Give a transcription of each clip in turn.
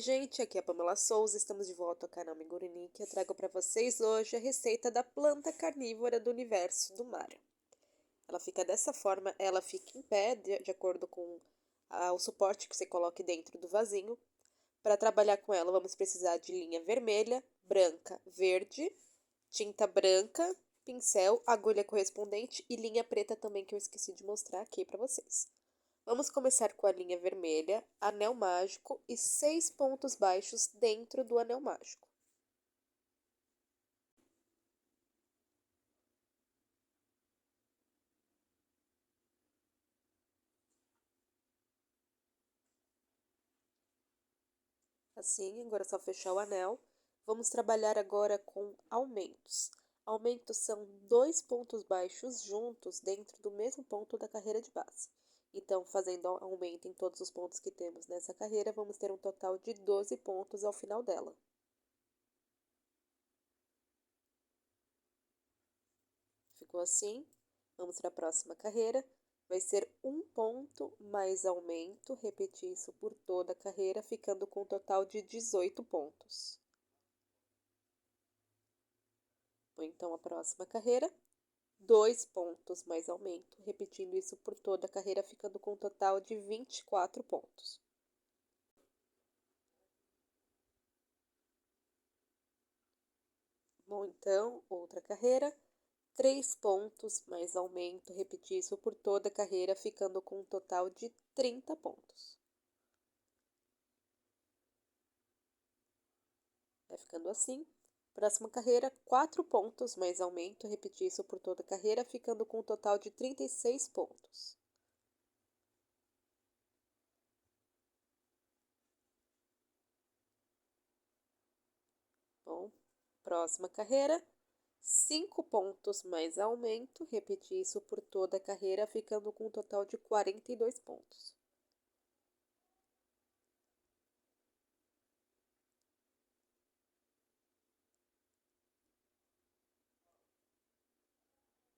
gente, aqui é a Pamela Souza, estamos de volta ao canal Migurinique. Eu trago para vocês hoje a receita da planta carnívora do universo do mar. Ela fica dessa forma, ela fica em pé, de acordo com o suporte que você coloque dentro do vasinho. Para trabalhar com ela, vamos precisar de linha vermelha, branca, verde, tinta branca, pincel, agulha correspondente e linha preta também, que eu esqueci de mostrar aqui para vocês. Vamos começar com a linha vermelha, anel mágico e 6 pontos baixos dentro do anel mágico. Assim, agora é só fechar o anel. Vamos trabalhar agora com aumentos. Aumentos são 2 pontos baixos juntos dentro do mesmo ponto da carreira de base. Então, fazendo aumento em todos os pontos que temos nessa carreira, vamos ter um total de 12 pontos ao final dela. Ficou assim? Vamos para a próxima carreira. Vai ser um ponto mais aumento, repetir isso por toda a carreira, ficando com um total de 18 pontos. Então, a próxima carreira, 2 pontos mais aumento, repetindo isso por toda a carreira, ficando com um total de 24 pontos. Bom, então, outra carreira, 3 pontos mais aumento, repetir isso por toda a carreira, ficando com um total de 30 pontos. Vai ficando assim. Próxima carreira, 4 pontos mais aumento, repetir isso por toda a carreira, ficando com um total de 36 pontos. Bom, próxima carreira, 5 pontos mais aumento, repetir isso por toda a carreira, ficando com um total de 42 pontos.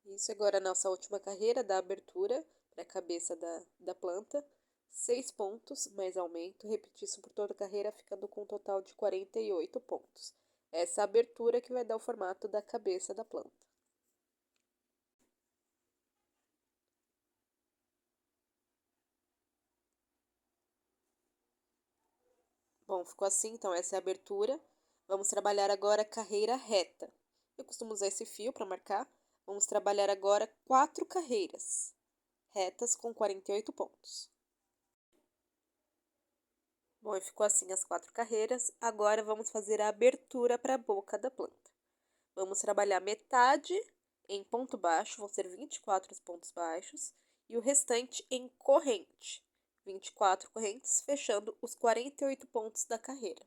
Isso agora a nossa última carreira da abertura para a cabeça da planta. 6 pontos mais aumento, repetir isso por toda a carreira, ficando com um total de 48 pontos. Essa abertura que vai dar o formato da cabeça da planta. Bom, ficou assim, então essa é a abertura. Vamos trabalhar agora a carreira reta. Eu costumo usar esse fio para marcar. Vamos trabalhar agora 4 carreiras retas com 48 pontos. Bom, e ficou assim as 4 carreiras. Agora vamos fazer a abertura para a boca da planta. Vamos trabalhar metade em ponto baixo, vão ser 24 os pontos baixos, e o restante em corrente. 24 correntes, fechando os 48 pontos da carreira.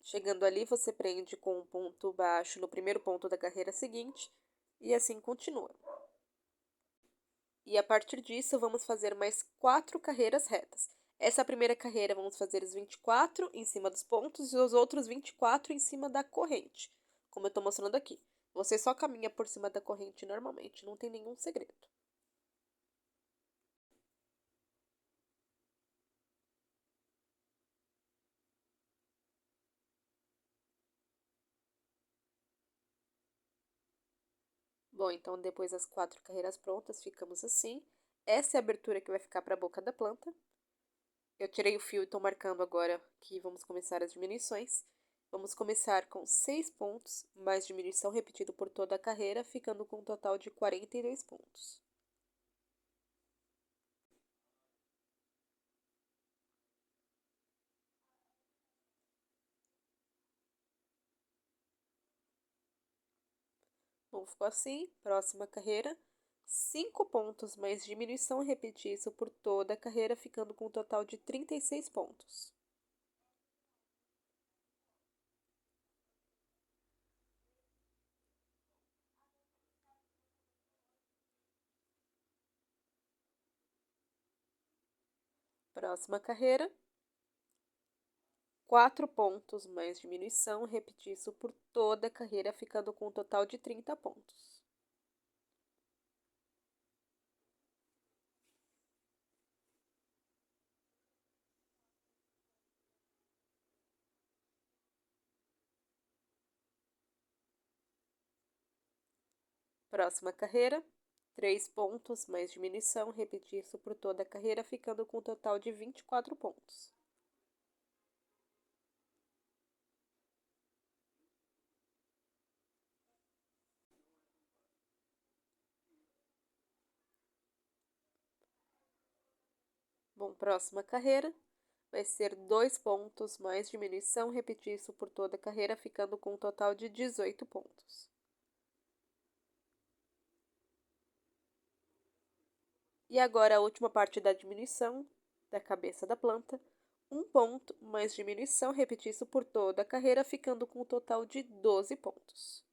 Chegando ali, você prende com um ponto baixo no primeiro ponto da carreira seguinte e assim continua. E a partir disso, vamos fazer mais 4 carreiras retas. Essa primeira carreira vamos fazer os 24 em cima dos pontos e os outros 24 em cima da corrente, como eu estou mostrando aqui. Você só caminha por cima da corrente normalmente, não tem nenhum segredo. Bom, então depois das 4 carreiras prontas, ficamos assim. Essa é a abertura que vai ficar para a boca da planta. Eu tirei o fio e estou marcando agora que vamos começar as diminuições. Vamos começar com 6 pontos, mais diminuição repetido por toda a carreira, ficando com um total de 42 pontos. Bom, ficou assim. Próxima carreira, 5 pontos mais diminuição, repetir isso por toda a carreira, ficando com um total de 36 pontos. Próxima carreira. 4 pontos mais diminuição, repetir isso por toda a carreira, ficando com um total de 30 pontos. Próxima carreira, 3 pontos mais diminuição, repetir isso por toda a carreira, ficando com um total de 24 pontos. Bom, próxima carreira vai ser 2 pontos mais diminuição, repetir isso por toda a carreira, ficando com um total de 18 pontos. E agora a última parte da diminuição da cabeça da planta, 1 ponto mais diminuição, repetir isso por toda a carreira, ficando com um total de 12 pontos.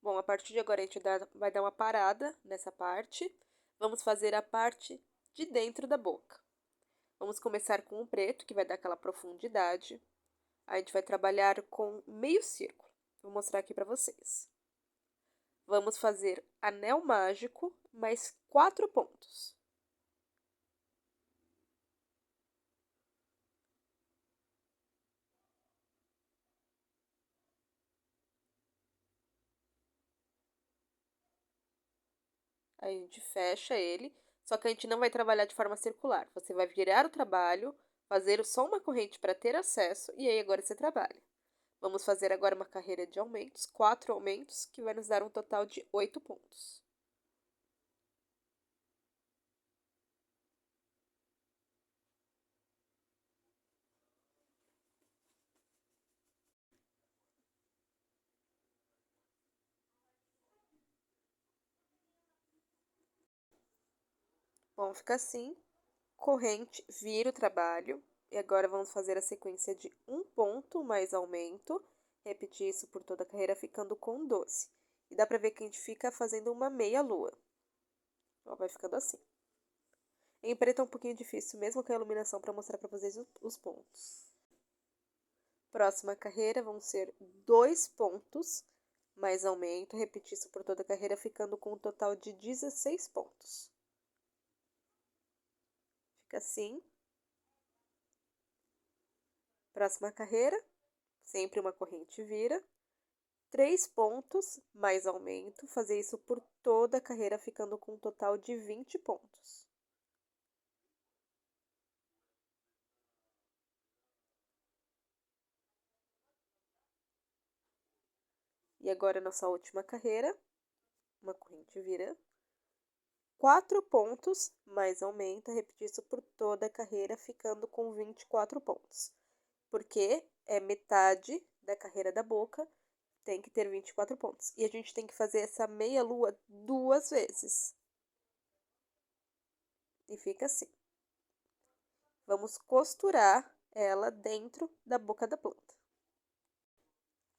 Bom, a partir de agora a gente vai dar uma parada nessa parte. Vamos fazer a parte de dentro da boca. Vamos começar com o preto, que vai dar aquela profundidade. A gente vai trabalhar com meio círculo. Vou mostrar aqui para vocês. Vamos fazer anel mágico mais 4 pontos. Aí a gente fecha ele, só que a gente não vai trabalhar de forma circular. Você vai virar o trabalho, fazer só uma corrente para ter acesso e aí agora você trabalha. Vamos fazer agora uma carreira de aumentos, 4 aumentos, que vai nos dar um total de 8 pontos. Bom, fica assim, corrente, vira o trabalho. E agora vamos fazer a sequência de 1 ponto mais aumento. Repetir isso por toda a carreira, ficando com 12. E dá pra ver que a gente fica fazendo uma meia lua. Ó, vai ficando assim. Em preto é um pouquinho difícil, mesmo com a iluminação, para mostrar para vocês os pontos. Próxima carreira vão ser 2 pontos mais aumento. Repetir isso por toda a carreira, ficando com um total de 16 pontos. Fica assim. Próxima carreira, sempre uma corrente vira. 3 pontos mais aumento. Fazer isso por toda a carreira, ficando com um total de 20 pontos. E agora, nossa última carreira, uma corrente vira. 4 pontos mais aumenta, repetir isso por toda a carreira, ficando com 24 pontos. Porque é metade da carreira da boca, tem que ter 24 pontos. E a gente tem que fazer essa meia lua 2 vezes. E fica assim. Vamos costurar ela dentro da boca da planta.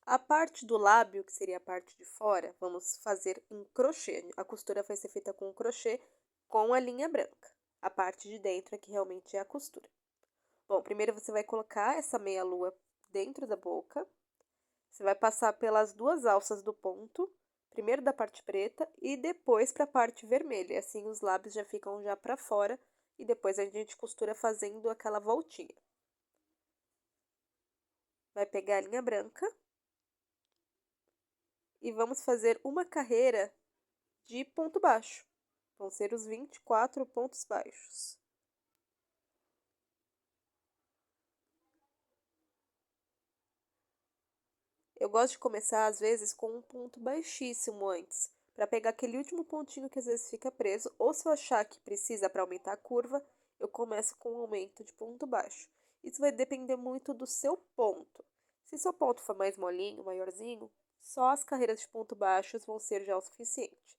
A parte do lábio, que seria a parte de fora, vamos fazer um crochê. A costura vai ser feita com um crochê com a linha branca. A parte de dentro é que realmente é a costura. Bom, primeiro você vai colocar essa meia lua dentro da boca. Você vai passar pelas 2 alças do ponto, primeiro da parte preta e depois para a parte vermelha. Assim os lábios já ficam já para fora e depois a gente costura fazendo aquela voltinha. Vai pegar a linha branca e vamos fazer uma carreira de ponto baixo. Vão ser os 24 pontos baixos. Eu gosto de começar, às vezes, com um ponto baixíssimo antes, para pegar aquele último pontinho que às vezes fica preso, ou se eu achar que precisa para aumentar a curva, eu começo com um aumento de ponto baixo. Isso vai depender muito do seu ponto. Se seu ponto for mais molinho, maiorzinho, só as carreiras de ponto baixos vão ser já o suficiente.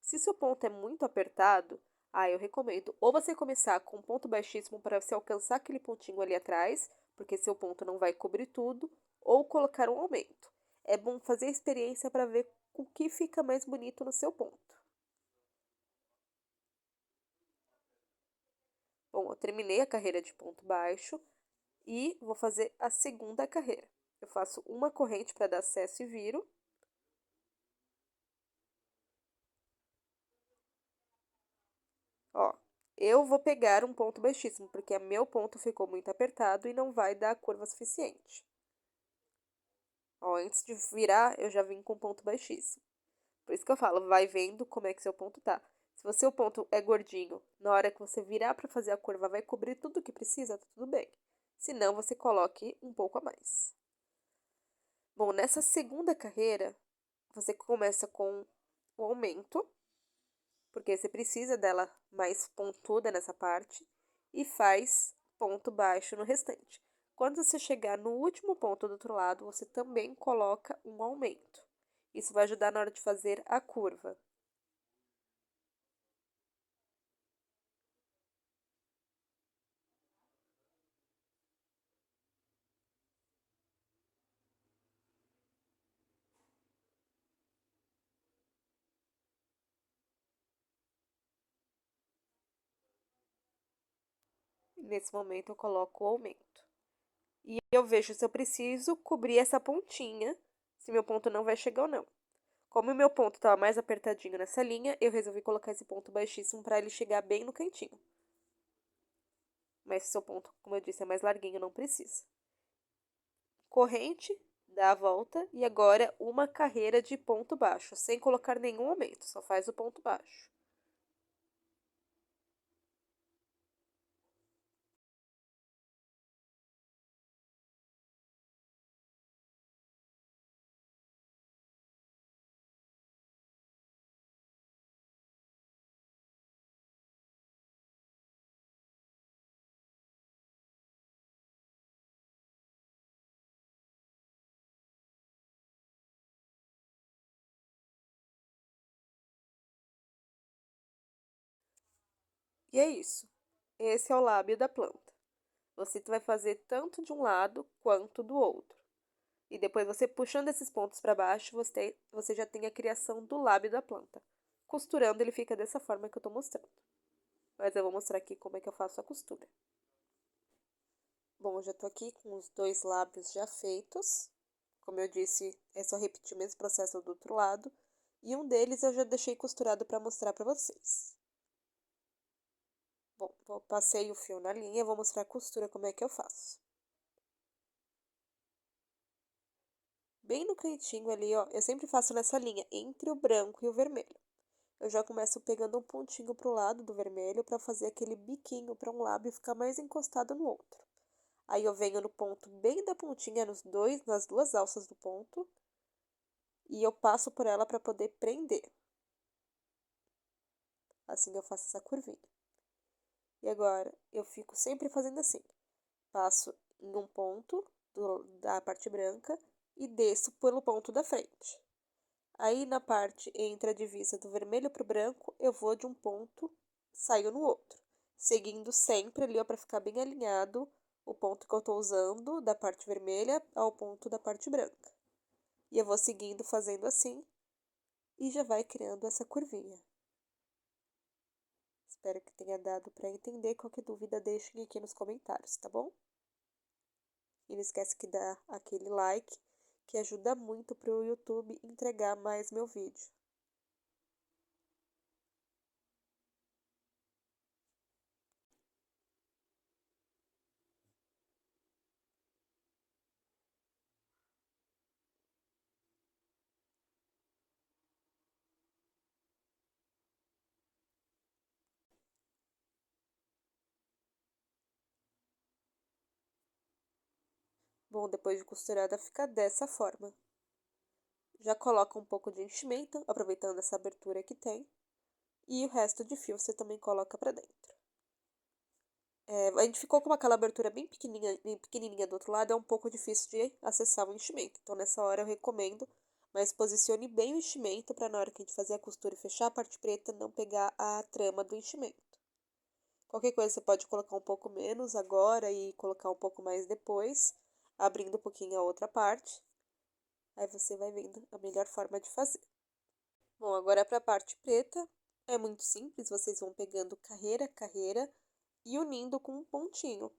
Se seu ponto é muito apertado, eu recomendo ou você começar com um ponto baixíssimo para você alcançar aquele pontinho ali atrás, porque seu ponto não vai cobrir tudo, ou colocar um aumento. é bom fazer a experiência para ver o que fica mais bonito no seu ponto. Bom, eu terminei a carreira de ponto baixo e vou fazer a segunda carreira. Eu faço uma corrente para dar acesso e viro. Ó, eu vou pegar um ponto baixíssimo, porque meu ponto ficou muito apertado e não vai dar curva suficiente. Ó, antes de virar, eu já vim com ponto baixíssimo. Por isso que eu falo, vai vendo como é que seu ponto tá. Se o seu ponto é gordinho, na hora que você virar para fazer a curva, vai cobrir tudo o que precisa, tá tudo bem. Se não, você coloque um pouco a mais. Bom, nessa segunda carreira, você começa com o aumento, porque você precisa dela mais pontuda nessa parte, e faz ponto baixo no restante. Quando você chegar no último ponto do outro lado, você também coloca um aumento. Isso vai ajudar na hora de fazer a curva. Nesse momento eu coloco o aumento. E eu vejo se eu preciso cobrir essa pontinha, se meu ponto não vai chegar ou não. Como o meu ponto estava mais apertadinho nessa linha, eu resolvi colocar esse ponto baixíssimo para ele chegar bem no cantinho. Mas se seu ponto, como eu disse, é mais larguinho, não precisa. Corrente, dá a volta e agora uma carreira de ponto baixo, sem colocar nenhum aumento, só faz o ponto baixo. E é isso. Esse é o lábio da planta. Você vai fazer tanto de um lado quanto do outro. E depois você puxando esses pontos para baixo, você já tem a criação do lábio da planta. Costurando, ele fica dessa forma que eu estou mostrando. Mas eu vou mostrar aqui como é que eu faço a costura. Bom, eu já estou aqui com os dois lábios já feitos. Como eu disse, é só repetir o mesmo processo do outro lado. E um deles eu já deixei costurado para mostrar para vocês. Bom, passei o fio na linha, vou mostrar a costura como é que eu faço. Bem no cantinho ali, ó, eu sempre faço nessa linha, entre o branco e o vermelho. Eu já começo pegando um pontinho pro lado do vermelho para fazer aquele biquinho para um lábio ficar mais encostado no outro. Aí eu venho no ponto bem da pontinha nas duas alças do ponto e eu passo por ela para poder prender. Assim eu faço essa curvinha. E agora eu fico sempre fazendo assim. Passo em um ponto da parte branca e desço pelo ponto da frente. Aí na parte entre a divisa do vermelho para o branco, eu vou de um ponto, saio no outro, seguindo sempre ali, ó, para ficar bem alinhado o ponto que eu estou usando da parte vermelha ao ponto da parte branca. E eu vou seguindo fazendo assim e já vai criando essa curvinha. Espero que tenha dado para entender. Qualquer dúvida, deixem aqui nos comentários, tá bom? E não esquece que dá aquele like, que ajuda muito para o YouTube entregar mais meu vídeo. Bom, depois de costurada fica dessa forma. Já coloca um pouco de enchimento, aproveitando essa abertura que tem. E o resto de fio você também coloca pra dentro. A gente ficou com aquela abertura bem pequenininha do outro lado, é um pouco difícil de acessar o enchimento. Então, nessa hora eu recomendo, mas posicione bem o enchimento para na hora que a gente fazer a costura e fechar a parte preta, não pegar a trama do enchimento. Qualquer coisa você pode colocar um pouco menos agora e colocar um pouco mais depois, abrindo um pouquinho a outra parte. Aí você vai vendo a melhor forma de fazer. Bom, agora para a parte preta, é muito simples, vocês vão pegando carreira, carreira e unindo com um pontinho.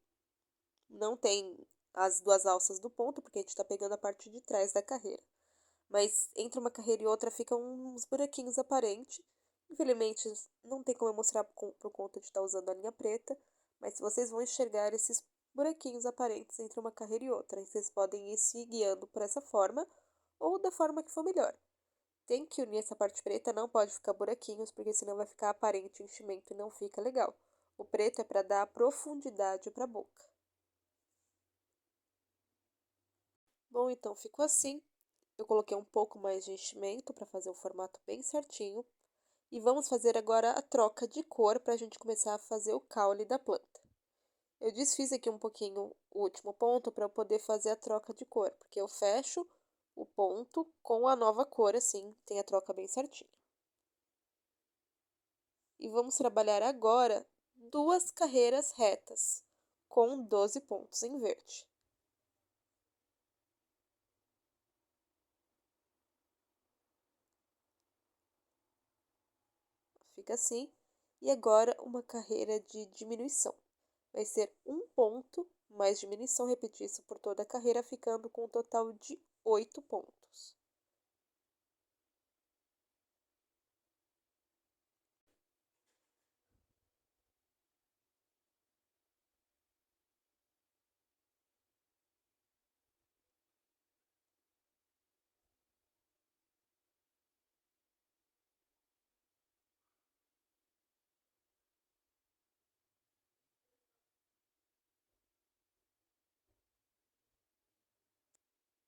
Não tem as duas alças do ponto, porque a gente está pegando a parte de trás da carreira. Mas entre uma carreira e outra ficam uns buraquinhos aparentes. Infelizmente, não tem como eu mostrar por conta de estar usando a linha preta, mas vocês vão enxergar esses buraquinhos aparentes entre uma carreira e outra. E vocês podem ir se guiando por essa forma ou da forma que for melhor. Tem que unir essa parte preta, não pode ficar buraquinhos, porque senão vai ficar aparente o enchimento e não fica legal. O preto é para dar profundidade para a boca. Bom, então ficou assim. Eu coloquei um pouco mais de enchimento para fazer o formato bem certinho. E vamos fazer agora a troca de cor para a gente começar a fazer o caule da planta. Eu desfiz aqui um pouquinho o último ponto para eu poder fazer a troca de cor, porque eu fecho o ponto com a nova cor, assim, tem a troca bem certinho. E vamos trabalhar agora duas carreiras retas, com 12 pontos em verde. Fica assim. E agora uma carreira de diminuição. Vai ser um ponto mais diminuição, repetir isso por toda a carreira, ficando com um total de 8 pontos.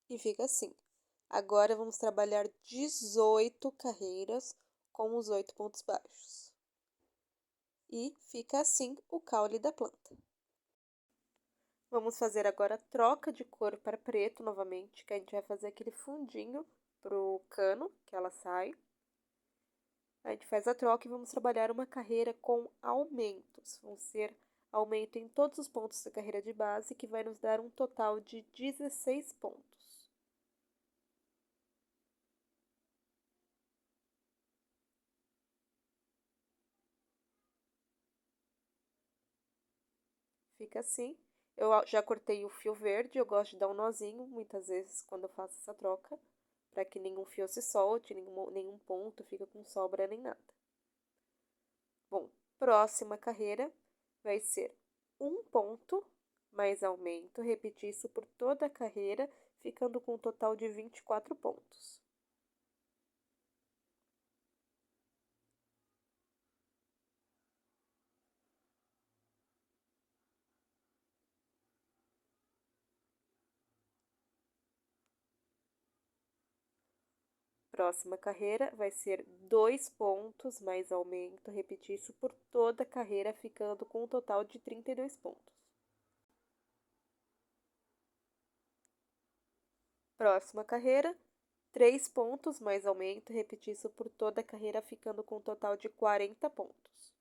E fica assim. Agora vamos trabalhar 18 carreiras com os 8 pontos baixos. E fica assim o caule da planta. Vamos fazer agora a troca de cor para preto novamente, que a gente vai fazer aquele fundinho pro cano, que ela sai. A gente faz a troca e vamos trabalhar uma carreira com aumentos. Vão ser aumento em todos os pontos da carreira de base, que vai nos dar um total de 16 pontos. Fica assim. Eu já cortei o fio verde, eu gosto de dar um nozinho, muitas vezes, quando eu faço essa troca, para que nenhum fio se solte, nenhum ponto fica com sobra nem nada. Bom, próxima carreira vai ser um ponto mais aumento, repetir isso por toda a carreira, ficando com um total de 24 pontos. Próxima carreira vai ser 2 pontos mais aumento, repetir isso por toda a carreira, ficando com um total de 32 pontos. Próxima carreira, 3 pontos mais aumento, repetir isso por toda a carreira, ficando com um total de 40 pontos.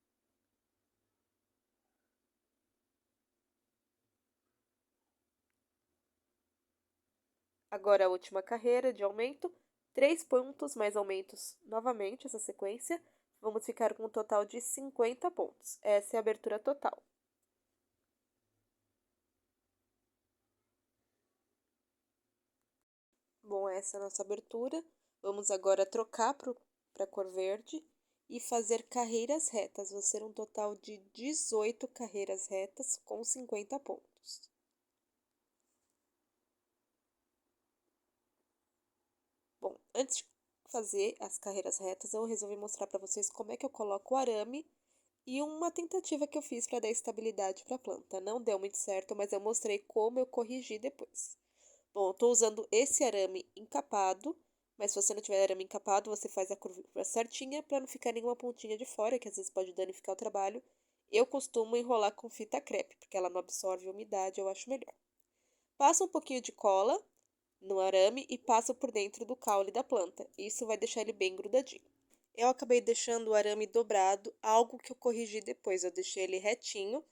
Agora a última carreira de aumento, 3 pontos mais aumentos novamente, essa sequência. Vamos ficar com um total de 50 pontos. Essa é a abertura total. Bom, essa é a nossa abertura. Vamos agora trocar para a cor verde e fazer carreiras retas. Vai ser um total de 18 carreiras retas com 50 pontos. Bom, antes de fazer as carreiras retas, eu resolvi mostrar para vocês como é que eu coloco o arame e uma tentativa que eu fiz para dar estabilidade para a planta. Não deu muito certo, mas eu mostrei como eu corrigi depois. Bom, eu estou usando esse arame encapado, mas se você não tiver arame encapado, você faz a curva certinha para não ficar nenhuma pontinha de fora, que às vezes pode danificar o trabalho. Eu costumo enrolar com fita crepe, porque ela não absorve umidade, eu acho melhor. Passa um pouquinho de cola no arame e passa por dentro do caule da planta. Isso vai deixar ele bem grudadinho. Eu acabei deixando o arame dobrado, algo que eu corrigi depois. Eu deixei ele retinho,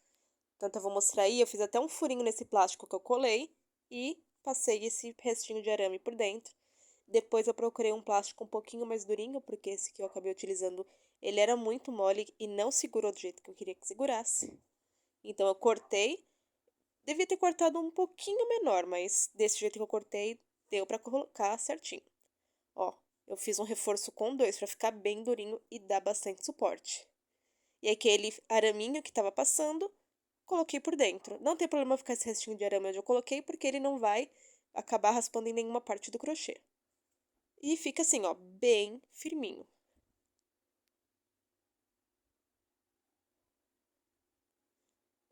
tanto eu vou mostrar aí. Eu fiz até um furinho nesse plástico que eu colei e passei esse restinho de arame por dentro. Depois eu procurei um plástico um pouquinho mais durinho, porque esse que eu acabei utilizando, ele era muito mole e não segurou do jeito que eu queria que segurasse. Então eu cortei, devia ter cortado um pouquinho menor, mas desse jeito que eu cortei, deu pra colocar certinho. Ó, eu fiz um reforço com dois pra ficar bem durinho e dar bastante suporte. E aquele araminho que tava passando, coloquei por dentro. Não tem problema ficar esse restinho de arame onde eu coloquei, porque ele não vai acabar raspando em nenhuma parte do crochê. E fica assim, ó, bem firminho.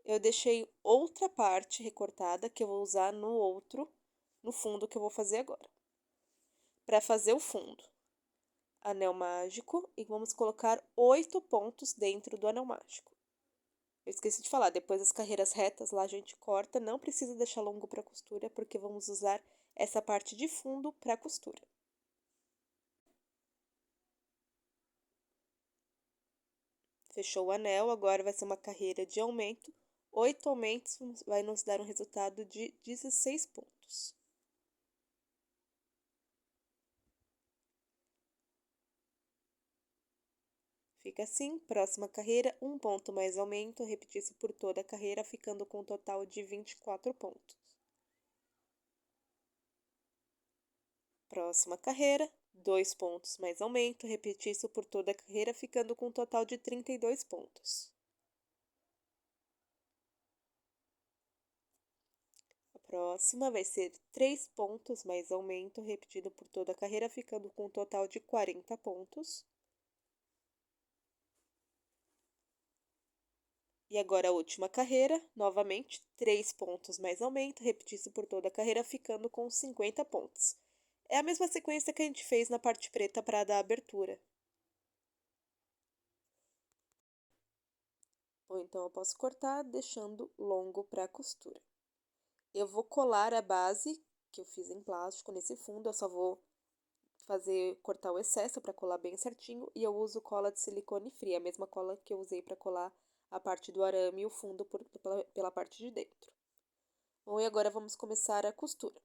Eu deixei outra parte recortada que eu vou usar no fundo que eu vou fazer agora. Para fazer o fundo, anel mágico e vamos colocar 8 pontos dentro do anel mágico. Eu esqueci de falar, depois das carreiras retas lá a gente corta, não precisa deixar longo para costura, porque vamos usar essa parte de fundo para costura. Fechou o anel, agora vai ser uma carreira de aumento. 8 aumentos vai nos dar um resultado de 16 pontos. Fica assim, próxima carreira, um ponto mais aumento, repetir isso por toda a carreira, ficando com um total de 24 pontos. Próxima carreira, 2 pontos mais aumento, repetir isso por toda a carreira, ficando com um total de 32 pontos. A próxima vai ser 3 pontos mais aumento, repetido por toda a carreira, ficando com um total de 40 pontos. E agora a última carreira, novamente, 3 pontos mais aumento, repetir isso por toda a carreira, ficando com 50 pontos. É a mesma sequência que a gente fez na parte preta para dar abertura. Ou então eu posso cortar deixando longo para a costura. Eu vou colar a base que eu fiz em plástico nesse fundo, eu só vou cortar o excesso para colar bem certinho e eu uso cola de silicone fria, a mesma cola que eu usei para colar a parte do arame e o fundo pela parte de dentro. Bom, e agora vamos começar a costura.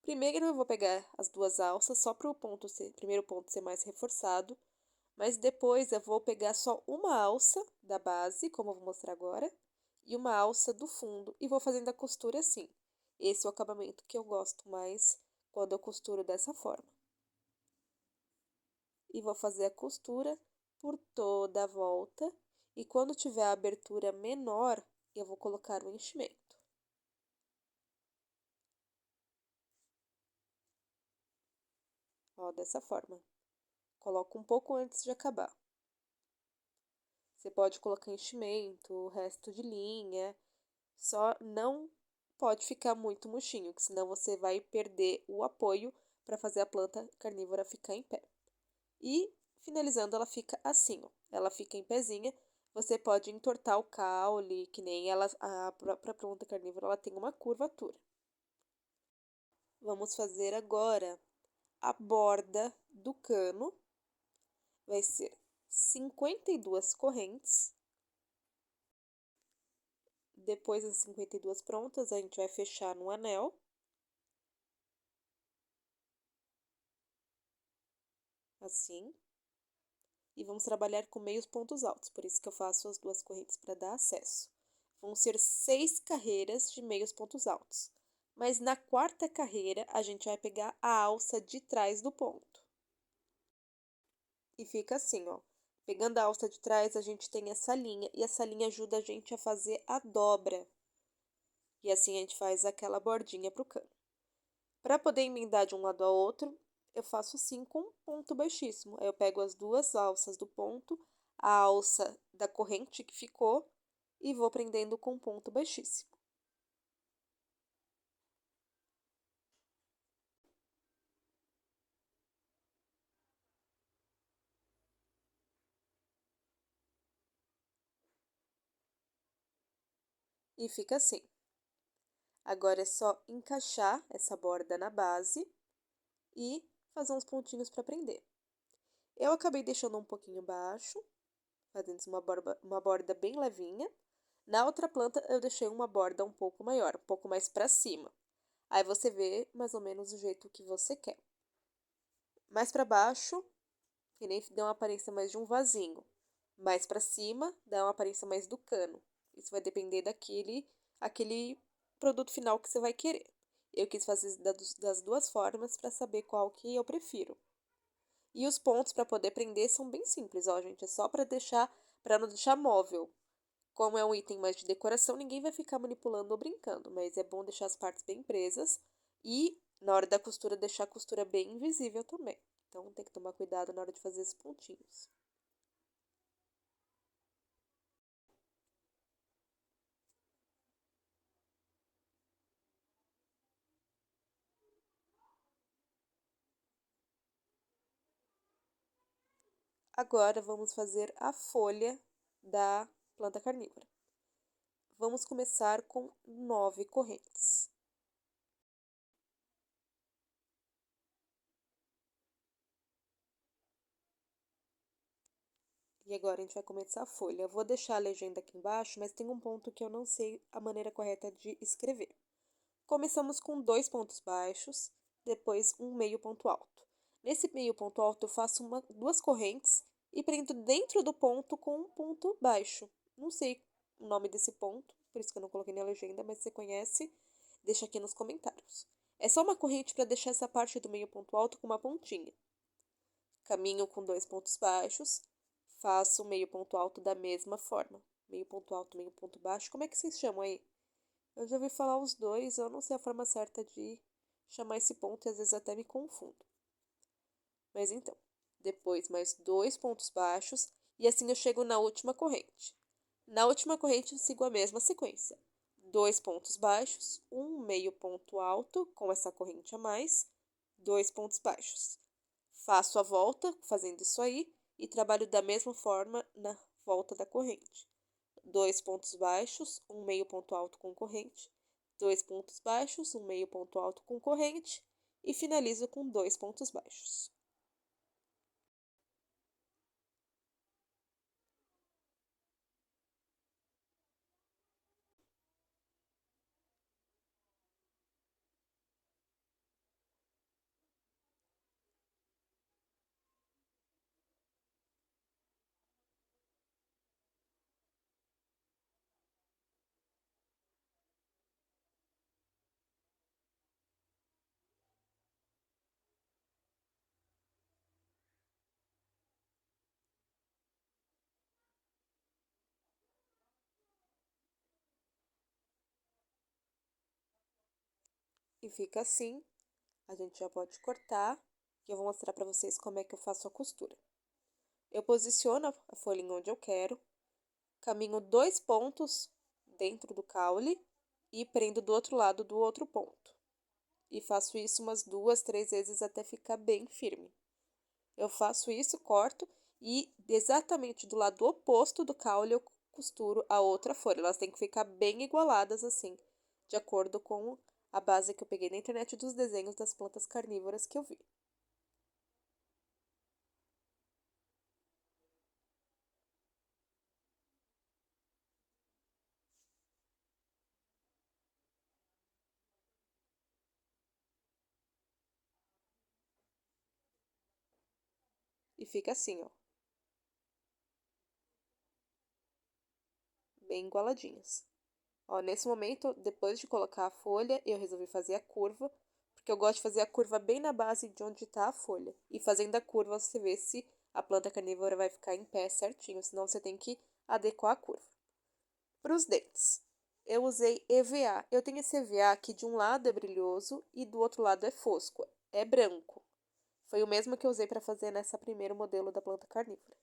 Primeiro eu vou pegar as duas alças só para o primeiro ponto ser mais reforçado, mas depois eu vou pegar só uma alça da base, como eu vou mostrar agora, e uma alça do fundo e vou fazendo a costura assim. Esse é o acabamento que eu gosto mais quando eu costuro dessa forma. E vou fazer a costura por toda a volta e quando tiver a abertura menor, eu vou colocar o enchimento. Ó, dessa forma. Coloco um pouco antes de acabar. Você pode colocar enchimento, resto de linha, só não pode ficar muito murchinho, que senão você vai perder o apoio para fazer a planta carnívora ficar em pé. E finalizando, ela fica assim, ó. Ela fica em pezinha. Você pode entortar o caule, que nem ela, a própria planta carnívora, ela tem uma curvatura. Vamos fazer agora a borda do cano. Vai ser 52 correntes. Depois das 52 prontas, a gente vai fechar no anel. Assim. E vamos trabalhar com meios pontos altos, por isso que eu faço as duas correntes para dar acesso. Vão ser 6 carreiras de meios pontos altos. Mas na quarta carreira, a gente vai pegar a alça de trás do ponto. E fica assim, ó. Pegando a alça de trás, a gente tem essa linha, e essa linha ajuda a gente a fazer a dobra. E assim a gente faz aquela bordinha pro cano. Para poder emendar de um lado ao outro, eu faço assim com um ponto baixíssimo. Aí eu pego as duas alças do ponto, a alça da corrente que ficou, e vou prendendo com um ponto baixíssimo. E fica assim. Agora é só encaixar essa borda na base e fazer uns pontinhos para prender. Eu acabei deixando um pouquinho baixo, fazendo uma borda bem levinha. Na outra planta eu deixei uma borda um pouco maior, um pouco mais para cima. Aí você vê mais ou menos o jeito que você quer. Mais para baixo, que nem dá uma aparência mais de um vasinho. Mais para cima, dá uma aparência mais do cano. Isso vai depender aquele produto final que você vai querer. Eu quis fazer das duas formas para saber qual que eu prefiro. E os pontos para poder prender são bem simples, ó, gente. É só para não deixar móvel. Como é um item mais de decoração, ninguém vai ficar manipulando ou brincando, mas é bom deixar as partes bem presas e, na hora da costura, deixar a costura bem invisível também. Então, tem que tomar cuidado na hora de fazer esses pontinhos. Agora, vamos fazer a folha da planta carnívora. Vamos começar com 9 correntes. E agora a gente vai começar a folha. Eu vou deixar a legenda aqui embaixo, mas tem um ponto que eu não sei a maneira correta de escrever. Começamos com 2 pontos baixos, depois um meio ponto alto. Nesse meio ponto alto eu faço duas correntes e prendo dentro do ponto com um ponto baixo. Não sei o nome desse ponto, por isso que eu não coloquei na legenda, mas se você conhece, deixa aqui nos comentários. É só uma corrente para deixar essa parte do meio ponto alto com uma pontinha. Caminho com 2 pontos baixos, faço o meio ponto alto da mesma forma. Meio ponto alto, meio ponto baixo. Como é que vocês chamam aí? Eu já ouvi falar os dois, eu não sei a forma certa de chamar esse ponto e às vezes até me confundo. Mas então, depois mais 2 pontos baixos e assim eu chego na última corrente. Na última corrente eu sigo a mesma sequência. 2 pontos baixos, um meio ponto alto com essa corrente a mais, 2 pontos baixos. Faço a volta fazendo isso aí e trabalho da mesma forma na volta da corrente. 2 pontos baixos, um meio ponto alto com corrente, 2 pontos baixos, um meio ponto alto com corrente e finalizo com 2 pontos baixos. E fica assim, a gente já pode cortar e eu vou mostrar para vocês como é que eu faço a costura. Eu posiciono a folhinha onde eu quero, caminho 2 pontos dentro do caule e prendo do outro lado do outro ponto. E faço isso umas 2, 3 vezes até ficar bem firme. Eu faço isso, corto e exatamente do lado oposto do caule eu costuro a outra folha. Elas têm que ficar bem igualadas assim, de acordo com a base que eu peguei na internet dos desenhos das plantas carnívoras que eu vi. E fica assim, ó, bem igualadinhas. Ó, nesse momento, depois de colocar a folha, eu resolvi fazer a curva, porque eu gosto de fazer a curva bem na base de onde está a folha. E fazendo a curva, você vê se a planta carnívora vai ficar em pé certinho, senão você tem que adequar a curva. Para os dentes, eu usei EVA. Eu tenho esse EVA que de um lado é brilhoso e do outro lado é fosco, é branco. Foi o mesmo que eu usei para fazer nessa primeiro modelo da planta carnívora.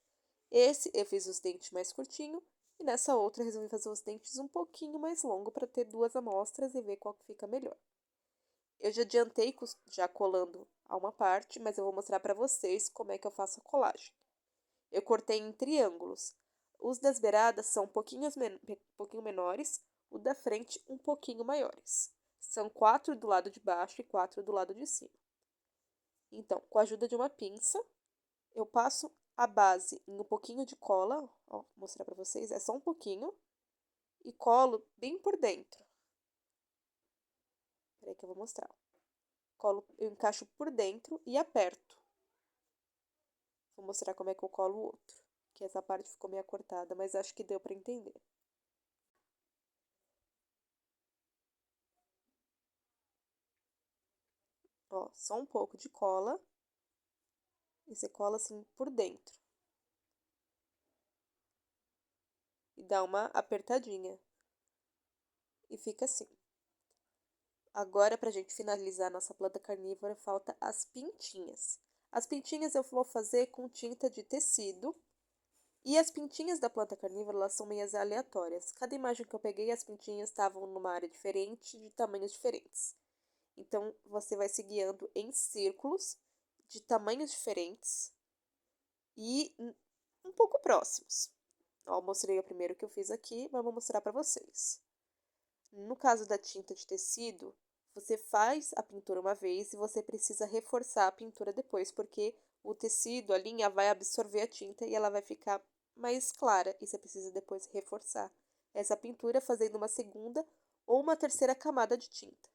Esse eu fiz os dentes mais curtinho e nessa outra eu resolvi fazer os dentes um pouquinho mais longo para ter duas amostras e ver qual que fica melhor. Eu já adiantei já colando a uma parte, mas eu vou mostrar para vocês como é que eu faço a colagem. Eu cortei em triângulos. Os das beiradas são pouquinho menores, o da frente um pouquinho maiores. São 4 do lado de baixo e 4 do lado de cima. Então, com a ajuda de uma pinça, eu passo a base em um pouquinho de cola, ó, vou mostrar pra vocês, é só um pouquinho, e colo bem por dentro. Peraí que eu vou mostrar. Colo, eu encaixo por dentro e aperto. Vou mostrar como é que eu colo o outro, que essa parte ficou meio cortada, mas acho que deu para entender. Ó, só um pouco de cola. E você cola assim por dentro. E dá uma apertadinha. E fica assim. Agora, pra gente finalizar a nossa planta carnívora, falta as pintinhas. As pintinhas eu vou fazer com tinta de tecido. E as pintinhas da planta carnívora, elas são meias aleatórias. Cada imagem que eu peguei, as pintinhas estavam numa área diferente, de tamanhos diferentes. Então, você vai se guiando em círculos de tamanhos diferentes e um pouco próximos. Ó, eu mostrei o primeiro que eu fiz aqui, mas vou mostrar para vocês. No caso da tinta de tecido, você faz a pintura uma vez e você precisa reforçar a pintura depois, porque o tecido, a linha, vai absorver a tinta e ela vai ficar mais clara. E você precisa depois reforçar essa pintura fazendo uma segunda ou uma terceira camada de tinta.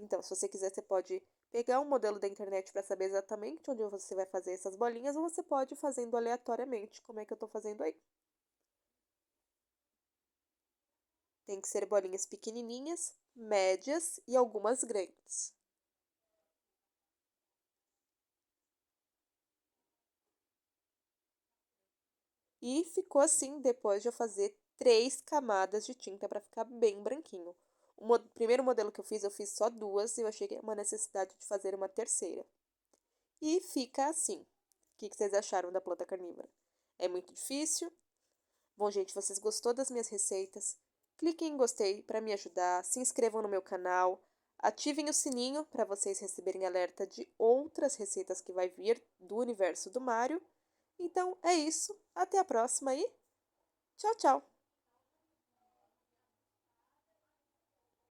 Então, se você quiser, você pode pegar um modelo da internet para saber exatamente onde você vai fazer essas bolinhas, ou você pode ir fazendo aleatoriamente, como é que eu estou fazendo aí. Tem que ser bolinhas pequenininhas, médias e algumas grandes. E ficou assim depois de eu fazer 3 camadas de tinta para ficar bem branquinho. O primeiro modelo que eu fiz só 2 e eu achei uma necessidade de fazer uma terceira. E fica assim. O que vocês acharam da planta carnívora? É muito difícil? Bom, gente, vocês gostou das minhas receitas? Cliquem em gostei para me ajudar, se inscrevam no meu canal, ativem o sininho para vocês receberem alerta de outras receitas que vai vir do universo do Mário. Então é isso, até a próxima e tchau, tchau!